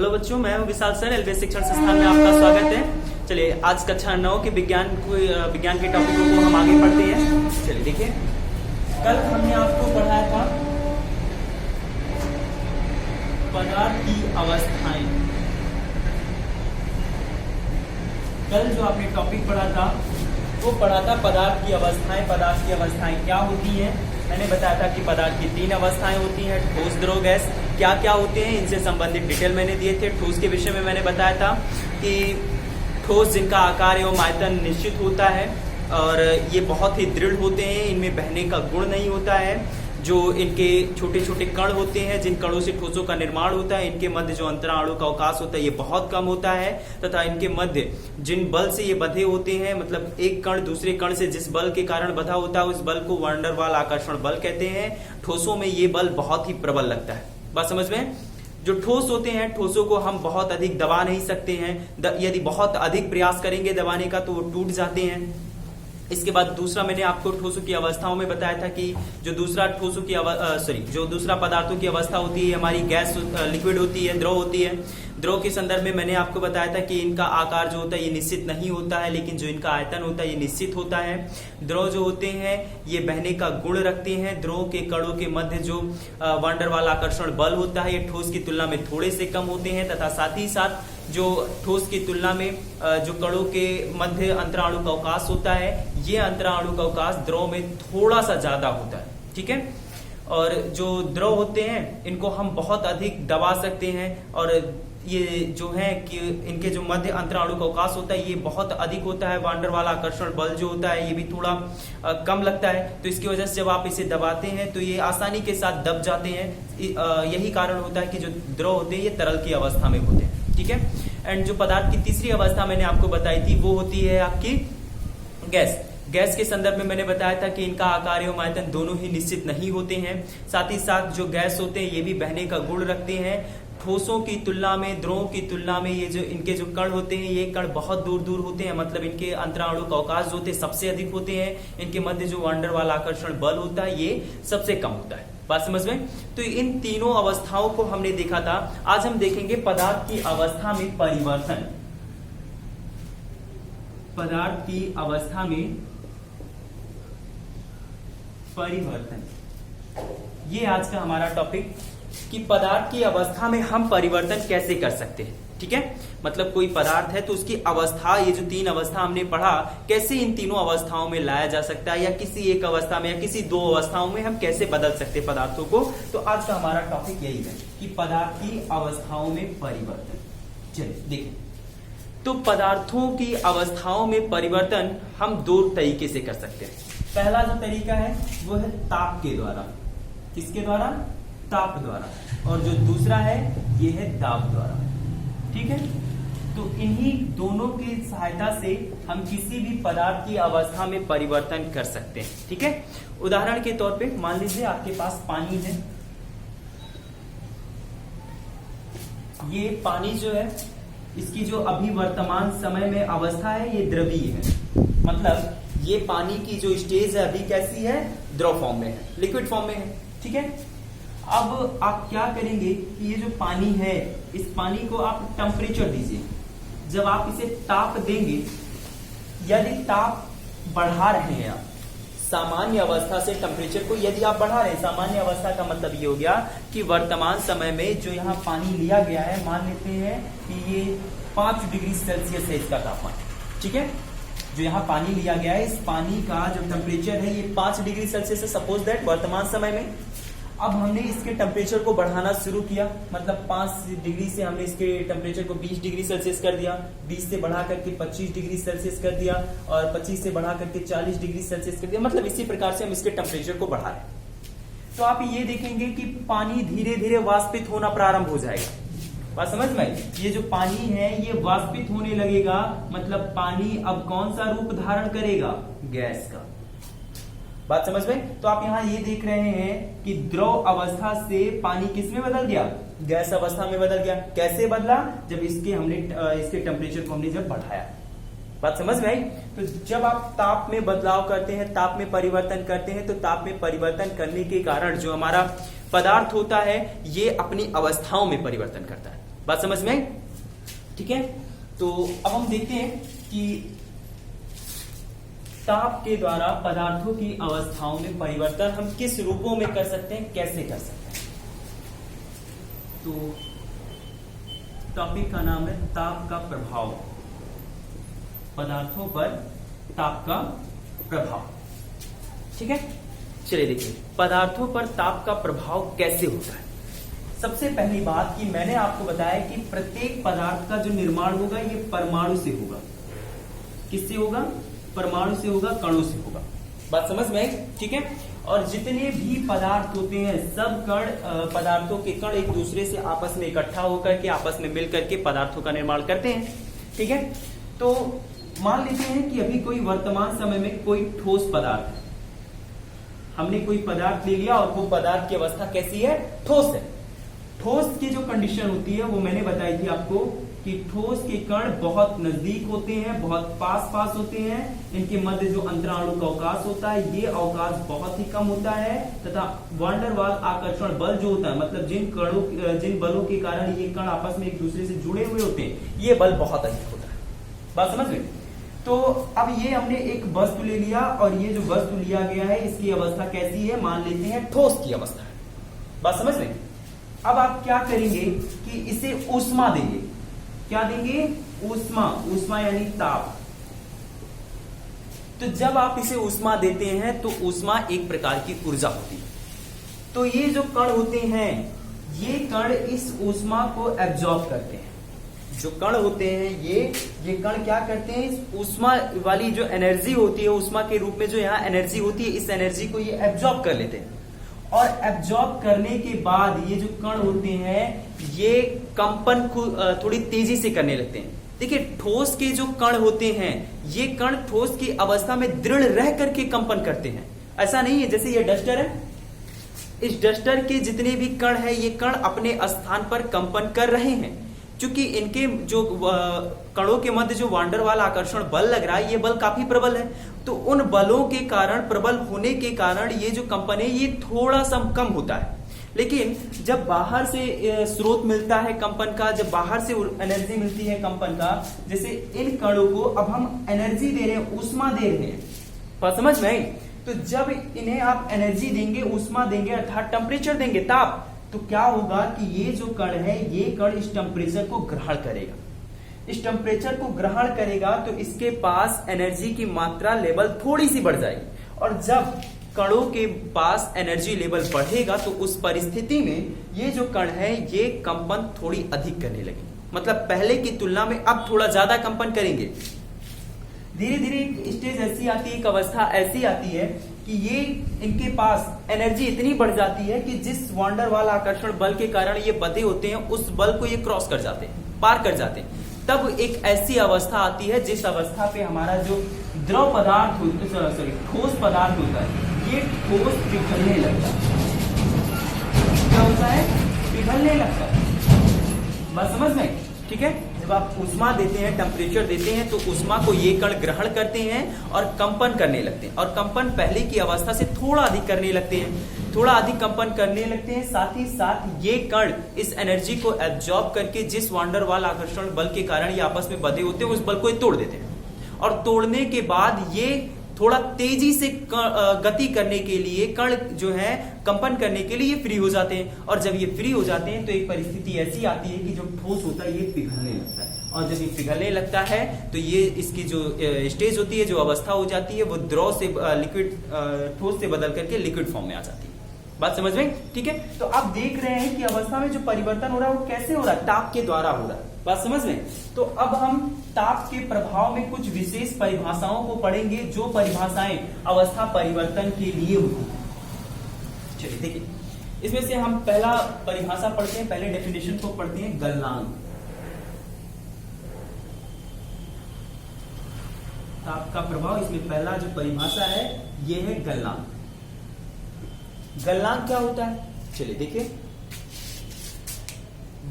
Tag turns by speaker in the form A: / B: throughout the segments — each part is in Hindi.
A: हेलो बच्चों, मैं हूं विशाल सर। एलबीएस शिक्षण संस्थान में आपका स्वागत है। चलिए, आज कक्षा 9 के विज्ञान के टॉपिकों को हम आगे पढ़ते हैं। चलिए देखिए, कल हमने आपको पढ़ाया था पदार्थ की अवस्थाएं। कल जो आपने टॉपिक पढ़ा था वो पढ़ा था पदार्थ की अवस्थाएं। पदार्थ की अवस्थाएं क्या होती हैं? मैंने बताया था कि पदार्थ की 3 अवस्थाएं होती हैं, ठोस, द्रव, गैस। क्या क्या होते हैं, इनसे संबंधित डिटेल मैंने दिए थे। ठोस के विषय में मैंने बताया था कि ठोस जिनका आकार एवं आयतन निश्चित होता है और ये बहुत ही दृढ़ होते हैं, इनमें बहने का गुण नहीं होता है। जो इनके छोटे छोटे कण होते हैं, जिन कणों से ठोसों का निर्माण होता है, इनके मध्य जो अंतराणु का अवकाश होता है ये बहुत कम होता है, तथा इनके मध्य जिन बल से ये बंधे होते हैं, मतलब एक कण दूसरे कण से जिस बल के कारण बंधा होता है उस बल को वैन डर वाल आकर्षण बल कहते हैं। ठोसों में ये बल बहुत ही प्रबल लगता है। बात समझ में? जो ठोस होते हैं, ठोसों को हम बहुत अधिक दबा नहीं सकते हैं। यदि बहुत अधिक प्रयास करेंगे दबाने का तो वो टूट जाते हैं। इसके बाद दूसरा मैंने आपको ठोसों की अवस्थाओं में बताया था कि जो दूसरा पदार्थों की अवस्था होती है हमारी गैस लिक्विड होती है, द्रव होती है। द्रव के संदर्भ में मैंने आपको बताया था कि इनका आकार जो होता है ये निश्चित नहीं होता है, लेकिन जो इनका आयतन होता है ये निश्चित होता है। द्रव जो होते हैं ये बहने का गुण रखते हैं। द्रव के कणों के मध्य जो वैन डर वाल आकर्षण बल होता है ये ठोस की तुलना में थोड़े से कम होते हैं, तथा साथ ही साथ जो ठोस की तुलना में जो कणों के मध्य अंतराणु का अवकाश होता है, ये अंतराणु का अवकाश द्रव में थोड़ा सा ज्यादा होता है। ठीक है। और जो द्रव होते हैं इनको हम बहुत अधिक दबा सकते हैं, और ये जो है कि इनके जो मध्य अंतराणु का अवकाश होता है ये बहुत अधिक होता है। वैन डर वाल आकर्षण बल जो होता है ये भी थोड़ा कम लगता है। तो इसकी वजह से जब आप इसे दबाते हैं तो ये आसानी के साथ दब जाते हैं। यही कारण होता है कि जो द्रव होते हैं ये तरल की अवस्था में होते हैं। ठीक है। एंड जो पदार्थ की तीसरी अवस्था मैंने आपको बताई थी वो होती है आपकी गैस। गैस के संदर्भ में मैंने बताया था कि इनका आकार एवं आयतन दोनों ही निश्चित नहीं होते हैं। साथ ही साथ जो गैस होते हैं ये भी बहने का गुण रखते हैं। ठोसों की तुलना में, द्रवों की तुलना में ये जो इनके जो कण होते हैं ये कण बहुत दूर दूर होते हैं, मतलब इनके अंतराणु का अवकाश जो होते हैं सबसे अधिक होते हैं। इनके मध्य जो वैन डर वाल आकर्षण बल होता है ये सबसे कम होता है। बात समझ में? तो इन तीनों अवस्थाओं को हमने देखा था। आज हम देखेंगे पदार्थ की अवस्था में परिवर्तन। पदार्थ की अवस्था में परिवर्तन, ये आज का हमारा टॉपिक, कि पदार्थ की अवस्था में हम परिवर्तन कैसे कर सकते हैं। ठीक है। मतलब कोई पदार्थ है तो उसकी अवस्था, ये जो 3 अवस्था हमने पढ़ा, कैसे इन तीनों अवस्थाओं में लाया जा सकता है, या किसी एक अवस्था में या किसी 2 अवस्थाओं में हम कैसे बदल सकते हैं पदार्थों को। तो आज का हमारा टॉपिक यही है कि पदार्थ की अवस्थाओं में परिवर्तन। चलिए देखिए, तो पदार्थों की अवस्थाओं में परिवर्तन हम 2 तरीके से कर सकते हैं। पहला जो तरीका है वो है ताप के द्वारा। किसके द्वारा? ताप द्वारा। और जो दूसरा है ये है दाब द्वारा। ठीक है। तो इन्हीं दोनों की सहायता से हम किसी भी पदार्थ की अवस्था में परिवर्तन कर सकते हैं। ठीक है। उदाहरण के तौर पे मान लीजिए आपके पास पानी है। ये पानी जो है इसकी जो अभी वर्तमान समय में अवस्था है ये द्रवीय है, मतलब ये पानी की जो स्टेज है अभी कैसी है? द्रव फॉर्म में है, लिक्विड फॉर्म में है। ठीक है। अब आप क्या करेंगे कि ये जो पानी है इस पानी को आप टेम्परेचर दीजिए। जब आप इसे ताप देंगे, यदि ताप बढ़ा रहे हैं आप सामान्य अवस्था से टेम्परेचर को यदि आप बढ़ा रहे हैं, सामान्य अवस्था का मतलब ये हो गया कि वर्तमान समय में जो यहाँ पानी लिया गया है, मान लेते हैं कि ये 5 डिग्री सेल्सियस है इसका तापमान। ठीक है। जो यहाँ पानी लिया गया है इस पानी का जो टेम्परेचर है ये 5 डिग्री सेल्सियस है, सपोज दैट वर्तमान समय में। अब हमने इसके टेम्परेचर को बढ़ाना शुरू किया, मतलब 5 डिग्री से हमने इसके टेम्परेचर को 20 डिग्री सेल्सियस कर दिया, 20 से बढ़ा करके 25 डिग्री सेल्सियस कर दिया, और 25 से बढ़ा करके 40 डिग्री सेल्सियस कर दिया। मतलब इसी प्रकार से हम इसके टेम्परेचर को बढ़ा रहे हैं। तो आप ये देखेंगे कि पानी धीरे धीरे वाष्पित होना प्रारंभ हो जाएगा। बात समझ में? ये जो पानी है ये वाष्पित होने लगेगा, मतलब पानी अब कौन सा रूप धारण करेगा? गैस का। बात समझ में? तो आप यहाँ ये देख रहे हैं कि द्रव अवस्था से पानी किस में बदल गया? गैस अवस्था में बदल गया। कैसे बदला? जब इसके टेम्परेचर को हमने जब बढ़ाया। बात समझ में आई? तो जब आप ताप में बदलाव करते हैं, ताप में परिवर्तन करते हैं, तो ताप में परिवर्तन करने के कारण जो हमारा पदार्थ होता है ये अपनी अवस्थाओं में परिवर्तन करता है। बात समझ में आई? ठीक है, तो अब हम देखते हैं कि ताप के द्वारा पदार्थों की अवस्थाओं में परिवर्तन हम किस रूपों में कर सकते हैं, कैसे कर सकते हैं। तो टॉपिक का नाम है ताप का प्रभाव, पदार्थों पर ताप का प्रभाव। ठीक है, चलिए देखिए पदार्थों पर ताप का प्रभाव कैसे होता है। सबसे पहली बात कि मैंने आपको बताया कि प्रत्येक पदार्थ का जो निर्माण होगा ये परमाणु से होगा। किससे होगा? परमाणु से होगा, कणों से होगा। बात समझ में आई? ठीक है, और जितने भी पदार्थ होते हैं सब कण, पदार्थों के कण एक दूसरे से आपस में इकट्ठा होकर के आपस में मिल करके पदार्थों का निर्माण करते हैं। ठीक है, तो मान लेते हैं कि अभी कोई वर्तमान समय में कोई ठोस पदार्थ है, हमने कोई पदार्थ ले लिया और वो पदार्थ की अवस्था कैसी है? ठोस है। ठोस की जो कंडीशन होती है वो मैंने बताई थी आपको कि ठोस के कण बहुत नजदीक होते हैं, बहुत पास पास होते हैं, इनके मध्य जो अंतराणु का अवकाश होता है ये अवकाश बहुत ही कम होता है, तथा वान वाल आकर्षण बल जो होता है, मतलब जिन बलों के कारण ये कण आपस में एक दूसरे से जुड़े हुए होते हैं, ये बल बहुत अधिक होता है। बात समझ गए? तो अब ये हमने एक वस्तु ले लिया और ये जो वस्तु लिया गया है इसकी अवस्था कैसी है? मान लेते हैं ठोस की अवस्था है। बात समझ लें? अब आप क्या करेंगे कि इसे ऊष्मा देंगे। क्या देंगे? ऊष्मा। ऊष्मा यानी ताप। तो जब आप इसे ऊष्मा देते हैं तो ऊष्मा एक प्रकार की ऊर्जा होती है। तो ये जो कण होते हैं ये कण इस ऊष्मा को एब्जॉर्ब करते हैं। जो कण होते हैं ये कण क्या करते हैं? इस ऊष्मा वाली जो एनर्जी होती है, ऊष्मा के रूप में जो यहाँ एनर्जी होती है, इस एनर्जी को ये एब्जॉर्ब कर लेते हैं। और एब्जॉर्ब करने के बाद ये जो कण होते हैं ये कंपन को थोड़ी तेजी से करने लगते हैं। देखिए ठोस के जो कण होते हैं ये कण ठोस की अवस्था में दृढ़ रह करके कंपन करते हैं। ऐसा नहीं है जैसे ये डस्टर है, इस डस्टर के जितने भी कण है ये कण अपने स्थान पर कंपन कर रहे हैं। क्योंकि इनके जो कणों के मध्य जो वान डेर वाल आकर्षण बल लग रहा है ये बल काफी प्रबल है, तो उन बलों के कारण, प्रबल होने के कारण ये जो कंपन है ये थोड़ा सा कम होता है। लेकिन जब बाहर से स्रोत मिलता है कंपन का, जब बाहर से एनर्जी मिलती है कंपन का, जैसे इन कणों को अब हम एनर्जी दे रहे हैं, ऊष्मा दे रहे हैं, पर समझ में आई? तो जब इन्हें आप एनर्जी देंगे, ऊष्मा देंगे अर्थात टेम्परेचर देंगे, ताप, तो क्या होगा कि ये जो कण है ये कण इस टेम्परेचर को ग्रहण करेगा। इस टेम्परेचर को ग्रहण करेगा तो इसके पास एनर्जी की मात्रा लेवल थोड़ी सी बढ़ जाएगी। और जब कणों के पास एनर्जी लेवल बढ़ेगा तो उस परिस्थिति में ये जो कण है ये कंपन थोड़ी अधिक करने लगेंगे, मतलब पहले की तुलना में अब थोड़ा ज्यादा कंपन करेंगे। धीरे धीरे एक स्टेज ऐसी आती है, एक अवस्था ऐसी आती है कि ये इनके पास एनर्जी इतनी बढ़ जाती है कि जिस वान डेर वाल आकर्षण बल के कारण ये बंधे होते हैं उस बल को ये क्रॉस कर जाते हैं, पार कर जाते हैं। तब एक ऐसी अवस्था आती है जिस अवस्था पे हमारा जो द्रव पदार्थ होता है, ठोस पदार्थ होता है, ये ठोस पिघलने लगता है। क्या होता है? पिघलने लगता है। बात समझ में? ठीक है, जब आप ऊष्मा देते हैं, टेम्परेचर देते हैं तो ऊष्मा को ये कण ग्रहण करते हैं और कंपन करने लगते हैं, और कंपन पहले की अवस्था से थोड़ा अधिक करने लगते हैं, थोड़ा अधिक कंपन करने लगते हैं। साथ ही साथ ये कण इस एनर्जी को एब्जॉर्ब करके जिस वान डेर वाल आकर्षण बल के कारण ये आपस में बंधे होते हैं उस बल को ये तोड़ देते हैं। और तोड़ने के बाद ये थोड़ा तेजी से गति करने के लिए, कण जो है कंपन करने के लिए ये फ्री हो जाते हैं। और जब ये फ्री हो जाते हैं तो एक परिस्थिति ऐसी आती है कि जो ठोस होता है ये पिघलने लगता है, और जब ये पिघलने लगता है तो ये इसकी जो स्टेज होती है, जो अवस्था हो जाती है, वो द्रव से लिक्विड, ठोस से बदल करके लिक्विड फॉर्म में आ जाती है। बात समझ में? ठीक है, तो आप देख रहे हैं कि अवस्था में जो परिवर्तन हो रहा है वो कैसे हो रहा है? ताप के द्वारा हो रहा है। बात समझ में? तो अब हम ताप के प्रभाव में कुछ विशेष परिभाषाओं को पढ़ेंगे, जो परिभाषाएं अवस्था परिवर्तन के लिए होती है। चलिए देखिए, इसमें से हम पहला परिभाषा पढ़ते हैं, पहले डेफिनेशन को पढ़ते हैं, गलनांक। ताप का प्रभाव, इसमें पहला जो परिभाषा है ये है गलनांक। गलनांक क्या होता है? चलिए देखिए,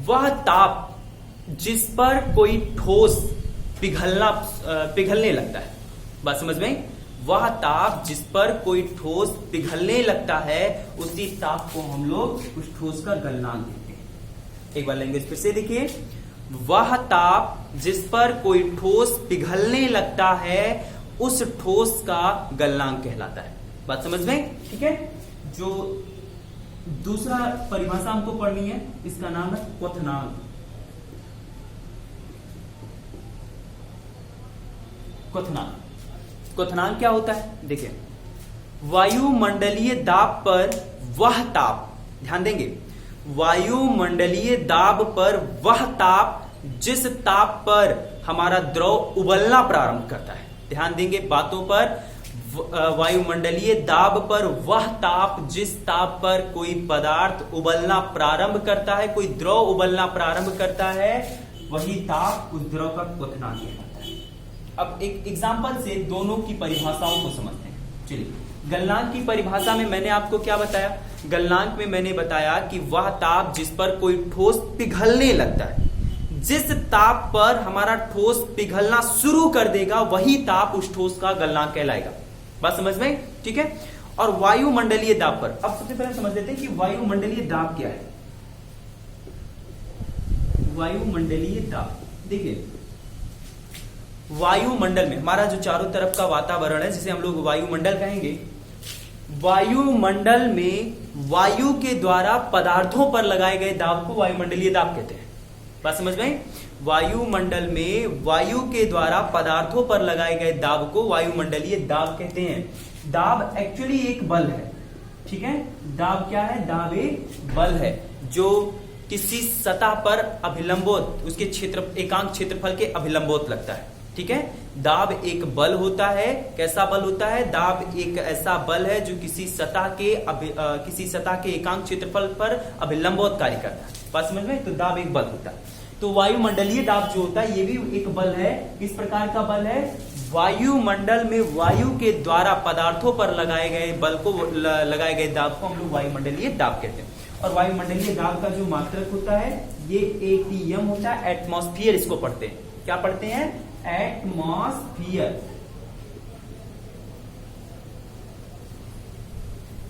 A: वह ताप जिस पर कोई ठोस पिघलने लगता है। बात समझ में? वह ताप जिस पर कोई ठोस पिघलने लगता है उसी ताप को हम लोग उस ठोस का गलनांक कहते हैं। एक बार लैंग्वेज फिर से देखिए, वह ताप जिस पर कोई ठोस पिघलने लगता है उस ठोस का गलनांक कहलाता है। बात समझ में? ठीक है। जो दूसरा परिभाषा हमको पढ़नी है इसका नाम है क्वथनांक। क्वथनांक क्या होता है? देखिए, वायुमंडलीय दाब पर वह ताप, ध्यान देंगे, वायुमंडलीय दाब पर वह ताप जिस ताप पर हमारा द्रव उबलना प्रारंभ करता है। ध्यान देंगे बातों पर। वायुमंडलीय दाब पर वह ताप जिस ताप पर कोई पदार्थ उबलना प्रारंभ करता है, कोई द्रव उबलना प्रारंभ करता है, वही ताप उस द्रव का क्वथनांक कहलाता है। अब एक एग्जांपल से दोनों की परिभाषाओं को समझते हैं। चलिए, गलनांक की परिभाषा में मैंने आपको क्या बताया? गलनांक में मैंने बताया कि वह ताप जिस पर कोई ठोस पिघलने लगता है, जिस ताप पर हमारा ठोस पिघलना शुरू कर देगा वही ताप उस ठोस का गलनांक कहलाएगा। बात समझ में? ठीक है। और वायुमंडलीय दाब पर, अब सबसे पहले समझ लेते हैं कि वायुमंडलीय दाब क्या है। वायुमंडलीय दाब, देखिए, वायुमंडल में हमारा जो चारों तरफ का वातावरण है, जिसे हम लोग वायुमंडल कहेंगे, वायुमंडल में वायु के द्वारा पदार्थों पर लगाए गए दाब को वायुमंडलीय दाब कहते हैं। बात समझ में? वायुमंडल में वायु के द्वारा पदार्थों पर लगाए गए दाब को वायुमंडलीय दाब कहते हैं। दाब एक्चुअली एक बल है। ठीक है। दाब क्या है? दाब एक बल है जो किसी सतह पर अभिलंबोत, उसके एकांक क्षेत्रफल के अभिलंबोत लगता है। ठीक है। दाब एक बल होता है। कैसा बल होता है? दाब एक ऐसा बल है जो किसी सतह के एकांक क्षेत्रफल पर अभिलंबोत कार्य करता है। बात समझ में? तो दाब एक बल होता है। तो वायुमंडलीय दाब जो होता है ये भी एक बल है। किस प्रकार का बल है? वायुमंडल में वायु के द्वारा पदार्थों पर लगाए गए दाब को हम लोग वायुमंडलीय दाब कहते हैं। और वायुमंडलीय दाब का जो मात्रक होता है ये एटीएम होता है। एटमॉस्फियर इसको पढ़ते हैं। क्या पढ़ते हैं? एटमॉस्फियर।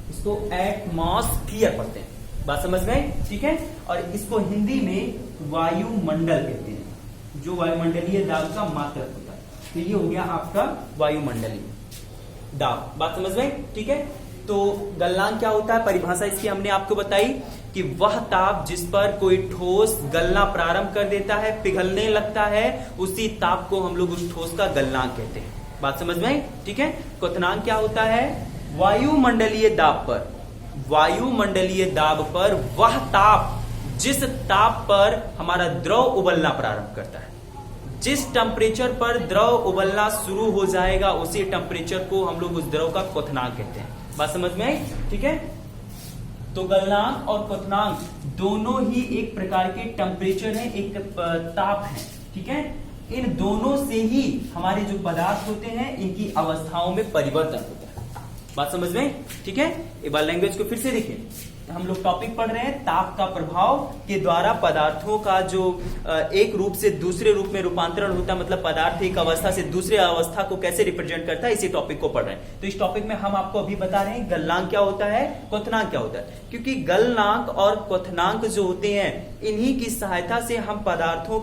A: इसको एटमॉस्फियर पढ़ते हैं। बात समझ में? ठीक है। और इसको हिंदी में वायुमंडल कहते हैं, जो वायुमंडलीय दाब का मात्रक होता है। तो ये हो गया आपका वायुमंडलीय दाब। बात समझ में? ठीक है। तो गलनांक क्या होता है? परिभाषा इसकी हमने आपको बताई कि वह ताप जिस पर कोई ठोस गलना प्रारंभ कर देता है, पिघलने लगता है, उसी ताप को हम लोग उस ठोस का गलनांक कहते हैं। बात समझ में? ठीक है। क्वथनांक क्या होता है? वायुमंडलीय दाब पर, वायुमंडलीय दाब पर वह ताप जिस ताप पर हमारा द्रव उबलना प्रारंभ करता है, जिस टेम्परेचर पर द्रव उबलना शुरू हो जाएगा उसी टेम्परेचर को हम लोग उस द्रव का क्वथनांक कहते हैं। बात समझ में आई? ठीक है। तो गलनांक और क्वथनांक दोनों ही एक प्रकार के टेम्परेचर हैं, एक ताप है। ठीक है। इन दोनों से ही हमारे जो पदार्थ होते हैं इनकी अवस्थाओं में परिवर्तन होता है। बात समझ में? ठीक है। एक बार लैंग्वेज को फिर से देखिए। हम लोग टॉपिक पढ़ रहे हैं ताप का प्रभाव के द्वारा पदार्थों का जो एक रूप से दूसरे रूप में रूपांतरण होता है, मतलब पदार्थ एक अवस्था से दूसरे अवस्था को कैसे रिप्रेजेंट करता है, इसी टॉपिक को पढ़ रहे हैं। तो इस टॉपिक में हम आपको अभी बता रहे हैं गलनांक क्या होता है, क्वथनांक क्या होता है। क्योंकि गलनांक और क्वथनांक जो होते हैं इन्हीं की सहायता से हम पदार्थों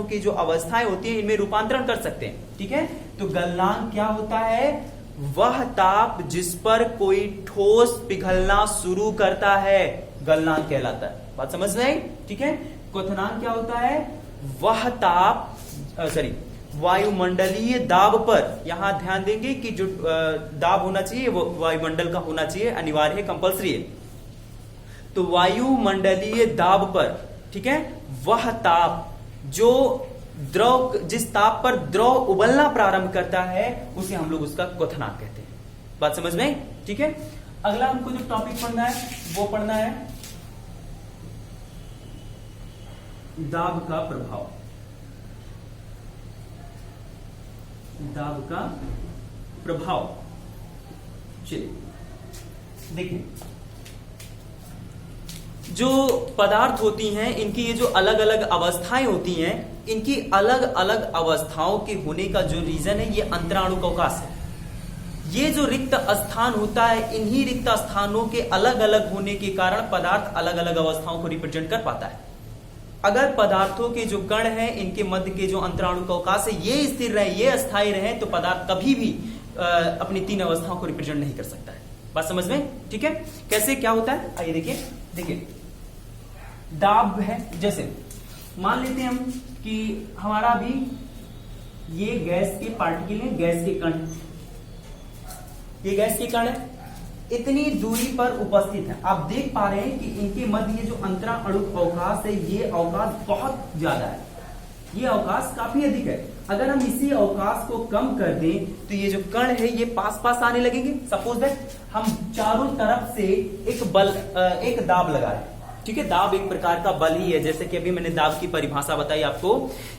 A: की जो अवस्थाएं होती है इनमें रूपांतरण कर सकते हैं। ठीक है। तो गलनांक क्या होता है? वह ताप जिस पर कोई ठोस पिघलना शुरू करता है गलनांक कहलाता है। बात समझ में आई? ठीक है। क्वथनांक क्या होता है? वह ताप वायुमंडलीय दाब पर, यहां ध्यान देंगे कि जो दाब होना चाहिए वो वायुमंडल का होना चाहिए, अनिवार्य है, कंपल्सरी है। तो वायुमंडलीय दाब पर, ठीक है, वह ताप जो जिस ताप पर द्रव उबलना प्रारंभ करता है उसे हम लोग उसका क्वथनांक कहते हैं। बात समझ में? ठीक है। अगला हमको जो टॉपिक पढ़ना है वो पढ़ना है दाब का प्रभाव। दाब का प्रभाव। चलिए देखिए, जो पदार्थ होती हैं इनकी ये जो अलग अलग अवस्थाएं होती हैं, इनकी अलग अलग अवस्थाओं के होने का जो रीजन है ये अंतराणुक अवकाश है। ये जो रिक्त स्थान होता है, इन्हीं रिक्त स्थानों के अलग अलग होने के कारण पदार्थ अलग अलग अवस्थाओं को रिप्रेजेंट कर पाता है। अगर पदार्थों के जो कण हैं, इनके मध्य के जो अंतराणु का अवकाश है, ये स्थिर रहे, ये अस्थायी रहे, तो पदार्थ कभी भी अपनी 3 अवस्थाओं को रिप्रेजेंट नहीं कर सकता है। बात समझ में? ठीक है। कैसे क्या होता है, आइए देखिए दाब है। जैसे मान लेते हैं हम कि हमारा भी ये गैस के पार्टिकल है, गैस के कण, ये गैस के कण है, इतनी दूरी पर उपस्थित है। आप देख पा रहे हैं कि इनके मध्य ये जो अंतराणु अवकाश है, ये अवकाश बहुत ज्यादा है, ये अवकाश काफी अधिक है। अगर हम इसी अवकाश को कम कर दें तो ये जो कण है ये पास पास आने लगेंगे। सपोज दैट हम चारों तरफ से एक दाब लगा रहे हैं, ठीक है। दाब एक प्रकार का बल ही है, जैसे कि अभी मैंने दाब की परिभाषा बताई आपको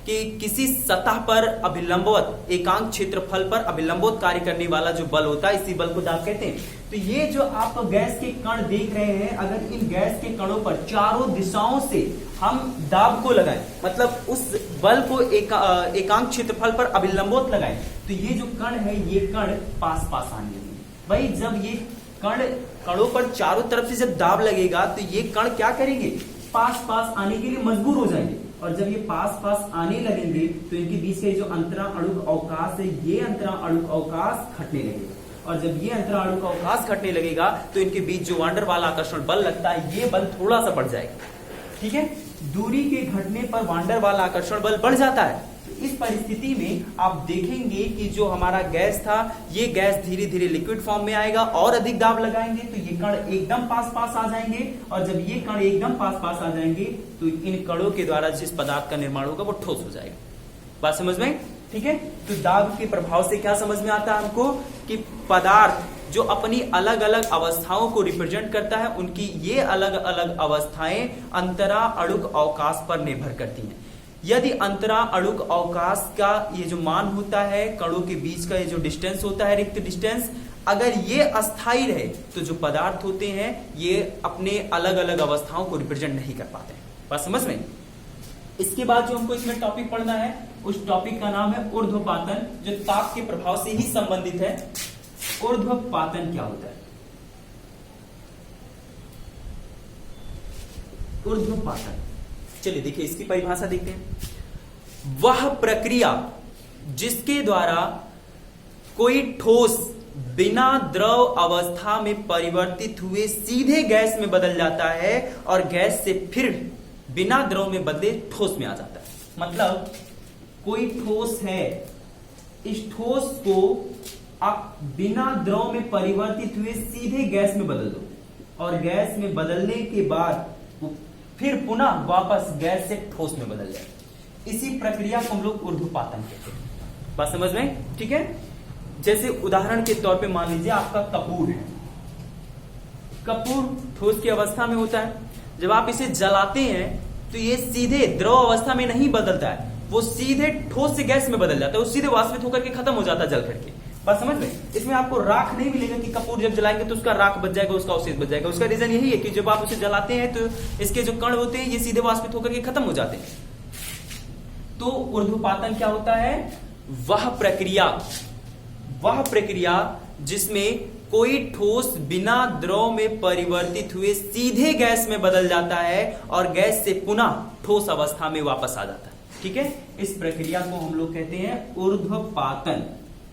A: कि किसी सतह पर अभिलंबवत एकांक क्षेत्रफल पर अभिलंबवत कार्य करने वाला जो बल होता है, इसी बल को दाब कहते हैं। तो ये जो आप गैस के कण देख रहे हैं, अगर इन गैस के कणों पर चारों दिशाओं से हम दाब को लगाएं, मतलब उस बल को एकांक क्षेत्रफल पर अभिलंबवत लगाएं, तो ये जो कण है ये कण पास पास आने लगेंगे। भाई जब ये कणों पर चारों तरफ से जब दाब लगेगा तो ये कण क्या करेंगे, पास पास आने के लिए मजबूर हो जाएंगे, और जब ये पास पास आने लगेंगे तो इनके बीच का जो अंतराणु अवकाश है, ये अंतराणु अवकाश घटने लगेगा, और जब ये अंतराणु का अवकाश घटने लगेगा तो इनके बीच जो वांडर वाल आकर्षण बल लगता है, ये बल थोड़ा सा बढ़ जाएगा। ठीक है, दूरी के घटने पर वांडर वाल आकर्षण बल बढ़ जाता है। इस परिस्थिति में आप देखेंगे कि जो हमारा गैस था, ये गैस धीरे धीरे लिक्विड फॉर्म में आएगा, और अधिक दाब लगाएंगे तो ये कण एकदम पास पास आ जाएंगे, और जब ये कण एकदम पास पास आ जाएंगे तो इन कणों के द्वारा जिस पदार्थ का निर्माण होगा वो ठोस हो जाएगा। बात समझ में? ठीक है। तो दाब के प्रभाव से क्या समझ में आता है हमको कि पदार्थ जो अपनी अलग अलग अवस्थाओं को रिप्रेजेंट करता है, उनकी ये अलग अलग अवस्थाएं अंतराणुक अवकाश पर निर्भर करती हैं। यदि अंतराणुक अवकाश का ये जो मान होता है, कणों के बीच का ये जो डिस्टेंस होता है, रिक्त डिस्टेंस, अगर ये अस्थाई रहे तो जो पदार्थ होते हैं ये अपने अलग अलग अवस्थाओं को रिप्रेजेंट नहीं कर पाते हैं। बात समझ में? इसके बाद जो हमको इसमें टॉपिक पढ़ना है, उस टॉपिक का नाम है ऊर्ध्वपातन, जो ताप के प्रभाव से ही संबंधित है। ऊर्ध्वपातन क्या होता है? ऊर्ध्वपातन, चलिए देखिए इसकी परिभाषा देखते हैं। वह प्रक्रिया जिसके द्वारा कोई ठोस बिना द्रव अवस्था में परिवर्तित हुए सीधे गैस में बदल जाता है, और गैस से फिर बिना द्रव में बदले ठोस में आ जाता है। मतलब कोई ठोस है, इस ठोस को आप बिना द्रव में परिवर्तित हुए सीधे गैस में बदल दो, और गैस में बदलने के बाद वो फिर पुनः वापस गैस से ठोस में बदल जाए। इसी प्रक्रिया को हम लोग ऊर्ध्वपातन कहते हैं। बात समझ में? ठीक है। जैसे उदाहरण के तौर पे मान लीजिए आपका कपूर है। कपूर ठोस की अवस्था में होता है, जब आप इसे जलाते हैं तो ये सीधे द्रव अवस्था में नहीं बदलता है, वो सीधे ठोस से गैस में बदल जाता है, वो सीधे वाष्पित होकर के खत्म हो जाता है जल करके। बात समझ में? इसमें आपको राख नहीं मिलेगा कि कपूर जब जलाएंगे तो उसका राख बच जाएगा, उसका अवशेष बच जाएगा। उसका रीजन यही है कि जब आप उसे जलाते हैं तो इसके जो कण होते हैं ये सीधे वाष्पित होकर के खत्म हो जाते हैं। तो ऊर्ध्वपातन क्या होता है? वह प्रक्रिया जिसमें कोई ठोस बिना द्रव में परिवर्तित हुए सीधे गैस में बदल जाता है, और गैस से पुनः ठोस अवस्था में वापस आ जाता है। ठीक है, इस प्रक्रिया को हम लोग कहते हैं ऊर्ध्वपातन।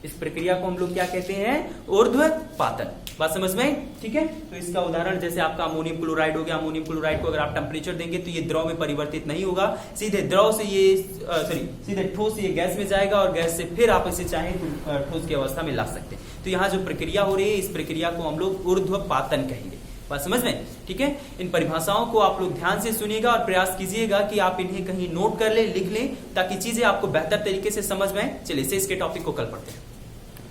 A: इस प्रक्रिया को हम लोग क्या कहते हैं? ऊर्ध्वपातन। बात समझ में? ठीक है। तो इसका उदाहरण जैसे आपका अमोनियम क्लोराइड हो गया। अमोनियम क्लोराइड को अगर आप टेम्परेचर देंगे तो ये द्रव में परिवर्तित नहीं होगा, सीधे द्रव से ये सीधे ठोस से ये गैस में जाएगा, और गैस से फिर आप इसे चाहें तो ठोस की अवस्था में ला सकते हैं। तो यहाँ जो प्रक्रिया हो रही है, इस प्रक्रिया को हम लोग ऊर्ध्वपातन कहेंगे। बात समझ में? ठीक है। इन परिभाषाओं को आप लोग ध्यान से सुनिएगा और प्रयास कीजिएगा कि आप इन्हें कहीं नोट कर लें, लिख लें, ताकि चीजें आपको बेहतर तरीके से समझ में। चलिए से इसके टॉपिक को कल पढ़ते हैं।